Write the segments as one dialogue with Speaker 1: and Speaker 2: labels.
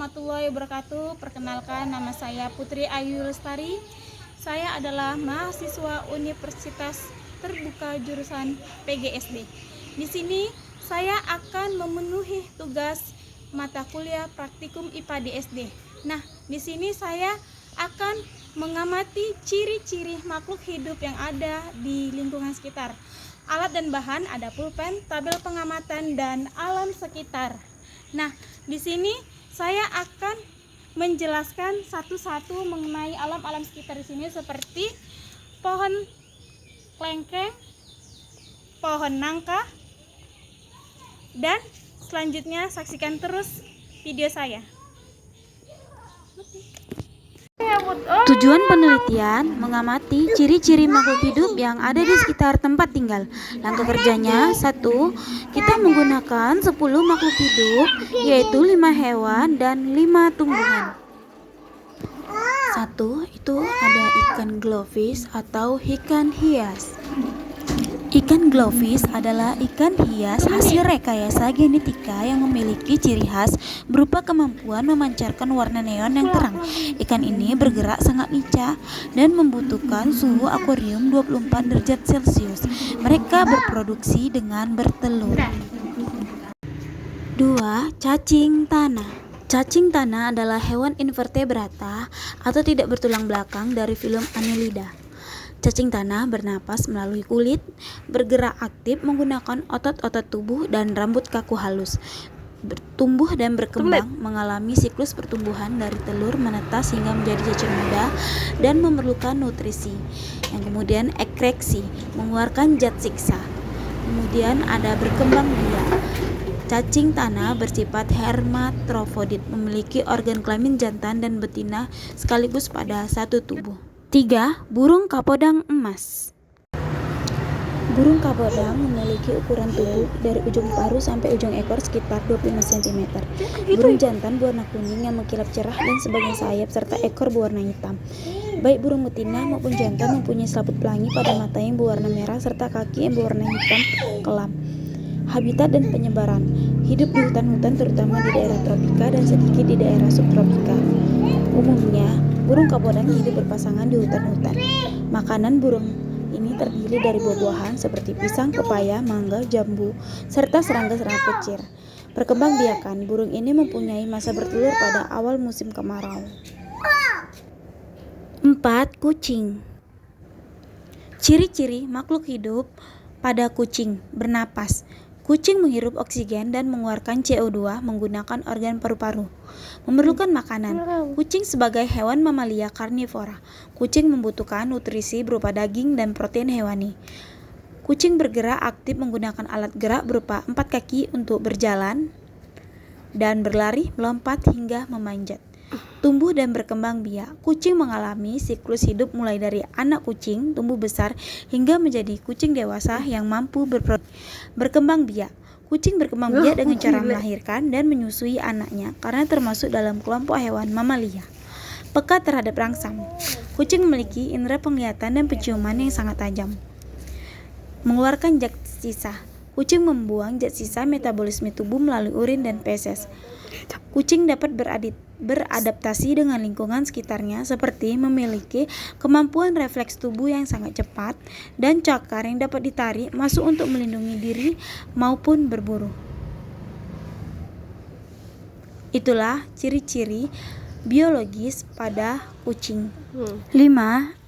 Speaker 1: warahmatullahi wabarakatuh. Perkenalkan, nama saya Putri Ayu Lestari. Saya adalah mahasiswa Universitas Terbuka jurusan PGSD. Di sini saya akan memenuhi tugas mata kuliah praktikum IPA di SD. Nah, di sini saya akan mengamati ciri-ciri makhluk hidup yang ada di lingkungan sekitar. Alat dan bahan ada pulpen, tabel pengamatan, dan alam sekitar. Nah, di sini saya akan menjelaskan satu-satu mengenai alam-alam sekitar di sini seperti pohon klengkeng, pohon nangka, dan selanjutnya saksikan terus video saya.
Speaker 2: Tujuan penelitian mengamati ciri-ciri makhluk hidup yang ada di sekitar tempat tinggal. Langkah kerjanya: 1. Kita menggunakan 10 makhluk hidup, yaitu 5 hewan dan 5 tumbuhan. 1. Itu ada ikan glowfish atau ikan hias. Ikan glowfish adalah ikan hias hasil rekayasa genetika yang memiliki ciri khas berupa kemampuan memancarkan warna neon yang terang. Ikan ini bergerak sangat lincah dan membutuhkan suhu akuarium 24 derajat Celcius. Mereka berproduksi dengan bertelur. 2. Cacing tanah. Cacing tanah adalah hewan invertebrata atau tidak bertulang belakang dari filum Annelida. Cacing tanah bernapas melalui kulit, bergerak aktif menggunakan otot-otot tubuh dan rambut kaku halus. Bertumbuh dan berkembang, mengalami siklus pertumbuhan dari telur menetas hingga menjadi cacing muda dan memerlukan nutrisi, yang kemudian ekreksi, mengeluarkan zat siksa. Kemudian ada berkembang biak. Cacing tanah bersifat hermafrodit, memiliki organ kelamin jantan dan betina sekaligus pada satu tubuh. 3. Burung kapodang emas. Burung kapodang memiliki ukuran tubuh dari ujung paruh sampai ujung ekor sekitar 25 cm. Burung jantan berwarna kuning yang mengkilap cerah dan sebagian sayap serta ekor berwarna hitam. Baik burung betina maupun jantan mempunyai selaput pelangi pada mata yang berwarna merah serta kaki yang berwarna hitam kelam. Habitat dan penyebaran: hidup di hutan-hutan terutama di daerah tropika dan sedikit di daerah subtropika. Umumnya, burung kapodang hidup berpasangan di hutan-hutan. Makanan burung ini terdiri dari buah-buahan seperti pisang, pepaya, mangga, jambu, serta serangga-serangga kecil. Perkembangbiakan: burung ini mempunyai masa bertelur pada awal musim kemarau. 4. Kucing. Ciri-ciri makhluk hidup pada kucing: bernapas. Kucing menghirup oksigen dan mengeluarkan CO2 menggunakan organ paru-paru. Memerlukan makanan. Kucing sebagai hewan mamalia karnivora. Kucing membutuhkan nutrisi berupa daging dan protein hewani. Kucing bergerak aktif menggunakan alat gerak berupa 4 kaki untuk berjalan dan berlari, melompat, hingga memanjat. Tumbuh dan berkembang biak. Kucing mengalami siklus hidup mulai dari anak kucing tumbuh besar hingga menjadi kucing dewasa yang mampu berproduksi. Berkembang biak. Kucing berkembang biak dengan cara melahirkan dan menyusui anaknya karena termasuk dalam kelompok hewan mamalia. Peka terhadap rangsang. Kucing memiliki indera penglihatan dan penciuman yang sangat tajam. Mengeluarkan zat sisa. Kucing membuang zat sisa metabolisme tubuh melalui urin dan feses. Kucing dapat beradaptasi dengan lingkungan sekitarnya seperti memiliki kemampuan refleks tubuh yang sangat cepat dan cakar yang dapat ditarik masuk untuk melindungi diri maupun berburu. Itulah ciri-ciri biologis pada kucing. 5.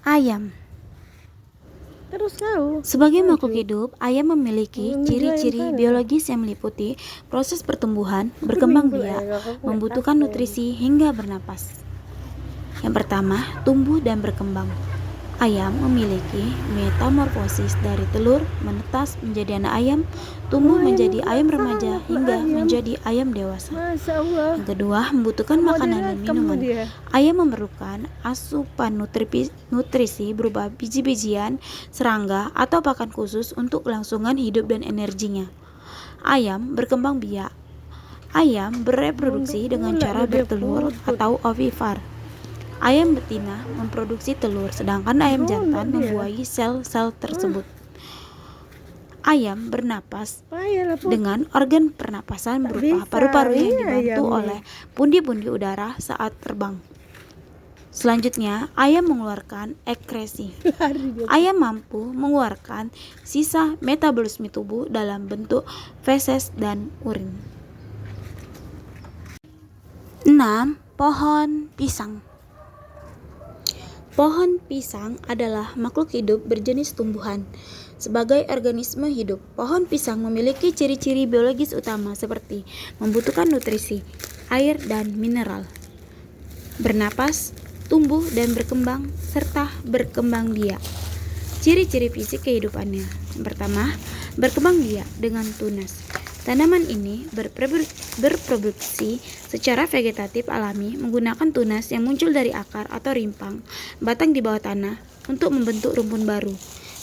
Speaker 2: Ayam. Sebagai makhluk hidup, ayam memiliki ciri-ciri biologis yang meliputi proses pertumbuhan, berkembang biak, membutuhkan nutrisi, hingga bernapas. Yang pertama, tumbuh dan berkembang. Ayam memiliki metamorfosis dari telur menetas menjadi anak ayam, tumbuh menjadi ayam remaja, hingga menjadi ayam dewasa. Yang kedua, membutuhkan makanan dan minuman. Ayam memerlukan asupan nutrisi berupa biji-bijian, serangga, atau pakan khusus untuk kelangsungan hidup dan energinya. Ayam berkembang biak. Ayam bereproduksi dengan cara bertelur atau ovipar. Ayam betina memproduksi telur, sedangkan ayam jantan membuahi sel-sel tersebut. Ayam bernapas dengan organ pernapasan berupa paru-paru yang dibantu oleh pundi-pundi udara saat terbang. Selanjutnya, ayam mengeluarkan ekresi. Ayam mampu mengeluarkan sisa metabolisme tubuh dalam bentuk feses dan urin. 6. Pohon pisang. Pohon pisang adalah makhluk hidup berjenis tumbuhan. Sebagai organisme hidup, pohon pisang memiliki ciri-ciri biologis utama seperti membutuhkan nutrisi, air, dan mineral, bernapas, tumbuh dan berkembang, serta berkembang biak. Ciri-ciri fisik kehidupannya. Yang pertama, berkembang biak dengan tunas. Tanaman ini berproduksi secara vegetatif alami menggunakan tunas yang muncul dari akar atau rimpang batang di bawah tanah untuk membentuk rumpun baru.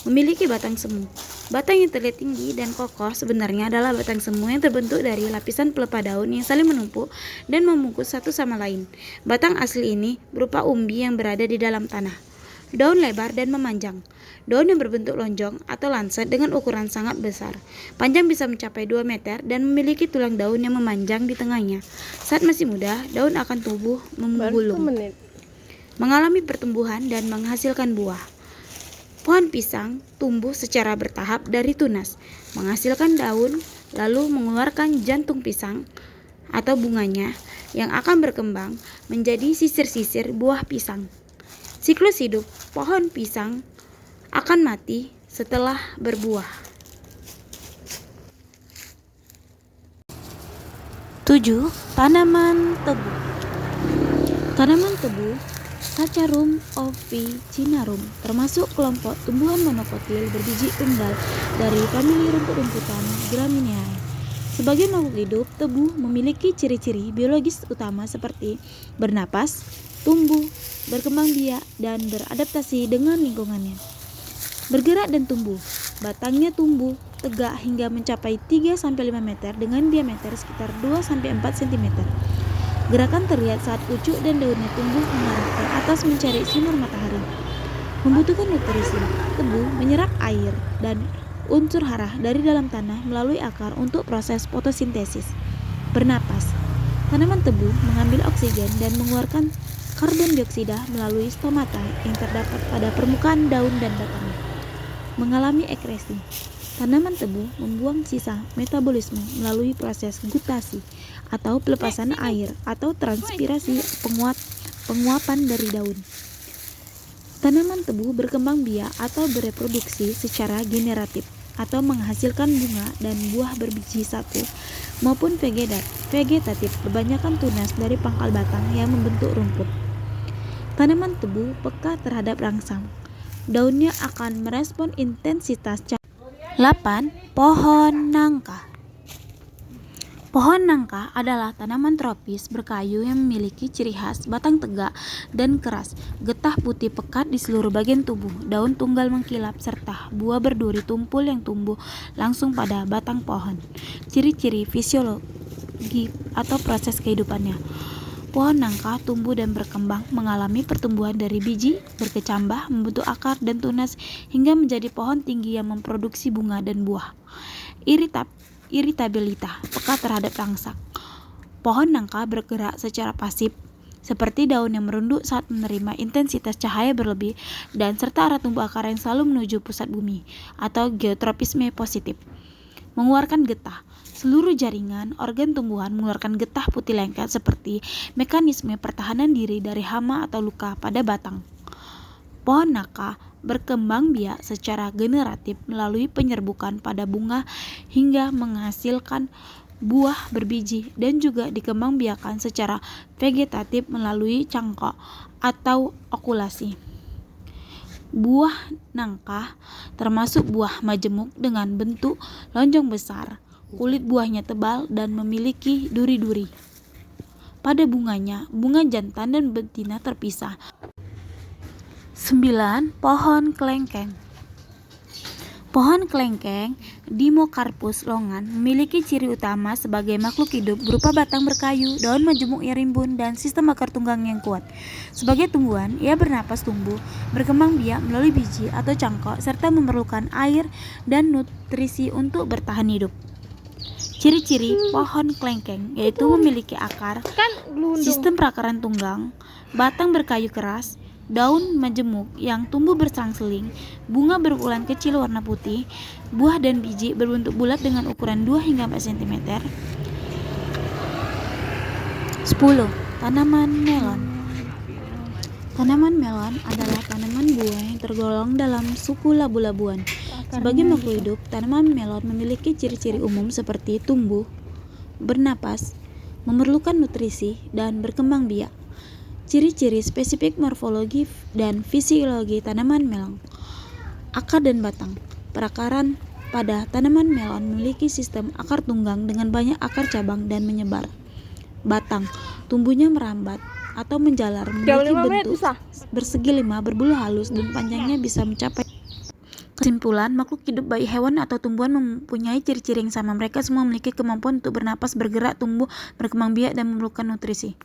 Speaker 2: Memiliki batang semu. Batang yang terlihat tinggi dan kokoh sebenarnya adalah batang semu yang terbentuk dari lapisan pelepah daun yang saling menumpuk dan membungkus satu sama lain. Batang asli ini berupa umbi yang berada di dalam tanah. Daun lebar dan memanjang. Daun yang berbentuk lonjong atau lancet dengan ukuran sangat besar. Panjang bisa mencapai 2 meter dan memiliki tulang daun yang memanjang di tengahnya. Saat masih muda, daun akan tumbuh menggulung, mengalami pertumbuhan dan menghasilkan buah. Pohon pisang tumbuh secara bertahap dari tunas, menghasilkan daun, lalu mengeluarkan jantung pisang atau bunganya yang akan berkembang menjadi sisir-sisir buah pisang. Siklus hidup pohon pisang akan mati setelah berbuah. 7. Tanaman tebu. Tanaman tebu Saccharum officinarum termasuk kelompok tumbuhan monokotil berbiji tunggal dari famili rumput-rumputan Gramineae. Sebagai makhluk hidup, tebu memiliki ciri-ciri biologis utama seperti bernapas, tumbuh, berkembang biak, dan beradaptasi dengan lingkungannya. Bergerak dan tumbuh. Batangnya tumbuh tegak hingga mencapai 3-5 meter dengan diameter sekitar 2-4 cm. Gerakan terlihat saat pucuk dan daunnya tumbuh mengarah ke atas mencari sinar matahari. Membutuhkan nutrisi, tebu menyerap air dan unsur hara dari dalam tanah melalui akar untuk proses fotosintesis. Bernapas. Tanaman tebu mengambil oksigen dan mengeluarkan karbon dioksida melalui stomata yang terdapat pada permukaan daun dan batangnya. Mengalami ekresi. Tanaman tebu membuang sisa metabolisme melalui proses gutasi atau pelepasan air atau transpirasi penguapan dari daun. Tanaman tebu berkembang biak atau bereproduksi secara generatif atau menghasilkan bunga dan buah berbiji satu maupun vegetatif berbanyakan tunas dari pangkal batang yang membentuk rumput. Tanaman tebu peka terhadap rangsang. Daunnya akan merespon intensitas cahaya. 8. Pohon nangka. Pohon nangka adalah tanaman tropis berkayu yang memiliki ciri khas batang tegak dan keras, getah putih pekat di seluruh bagian tubuh, daun tunggal mengkilap, serta buah berduri tumpul yang tumbuh langsung pada batang pohon. Ciri-ciri fisiologi atau proses kehidupannya. Pohon nangka tumbuh dan berkembang mengalami pertumbuhan dari biji, berkecambah, membentuk akar dan tunas hingga menjadi pohon tinggi yang memproduksi bunga dan buah. Iritabilitas, peka terhadap rangsang. Pohon nangka bergerak secara pasif, seperti daun yang merunduk saat menerima intensitas cahaya berlebih, dan serta arah tumbuh akar yang selalu menuju pusat bumi, atau geotropisme positif. Mengeluarkan getah. Seluruh jaringan organ tumbuhan mengeluarkan getah putih lengket seperti mekanisme pertahanan diri dari hama atau luka pada batang. Pohon nangka berkembang biak secara generatif melalui penyerbukan pada bunga hingga menghasilkan buah berbiji dan juga dikembangbiakan secara vegetatif melalui cangkok atau okulasi. Buah nangka termasuk buah majemuk dengan bentuk lonjong besar. Kulit buahnya tebal dan memiliki duri-duri. Pada bunganya, bunga jantan dan betina terpisah. 9. Pohon kelengkeng. Pohon kelengkeng Dimmocarpus longan memiliki ciri utama sebagai makhluk hidup berupa batang berkayu, daun majemuk yang rimbun, dan sistem akar tunggang yang kuat. Sebagai tumbuhan, ia bernapas tumbuh, berkembang biak melalui biji atau cangkok, serta memerlukan air dan nutrisi untuk bertahan hidup. Ciri-ciri pohon kelengkeng yaitu memiliki akar, sistem perakaran tunggang, batang berkayu keras, daun majemuk yang tumbuh bersang-seling, bunga berukuran kecil warna putih, buah dan biji berbentuk bulat dengan ukuran 2 hingga 4 cm. 10. Tanaman melon. Tanaman melon adalah tanaman buah yang tergolong dalam suku labu-labuan. Sebagai makhluk hidup, tanaman melon memiliki ciri-ciri umum seperti tumbuh, bernapas, memerlukan nutrisi, dan berkembang biak. Ciri-ciri spesifik morfologi dan fisiologi tanaman melon. Akar dan batang. Perakaran pada tanaman melon memiliki sistem akar tunggang dengan banyak akar cabang dan menyebar. Batang. Tumbuhnya merambat atau menjalar, memiliki bentuk bersegi 5, berbulu halus, dan panjangnya bisa mencapai. Kesimpulan, makhluk hidup baik hewan atau tumbuhan mempunyai ciri-ciri yang sama. Mereka semua memiliki kemampuan untuk bernapas, bergerak, tumbuh, berkembang biak, dan memerlukan nutrisi.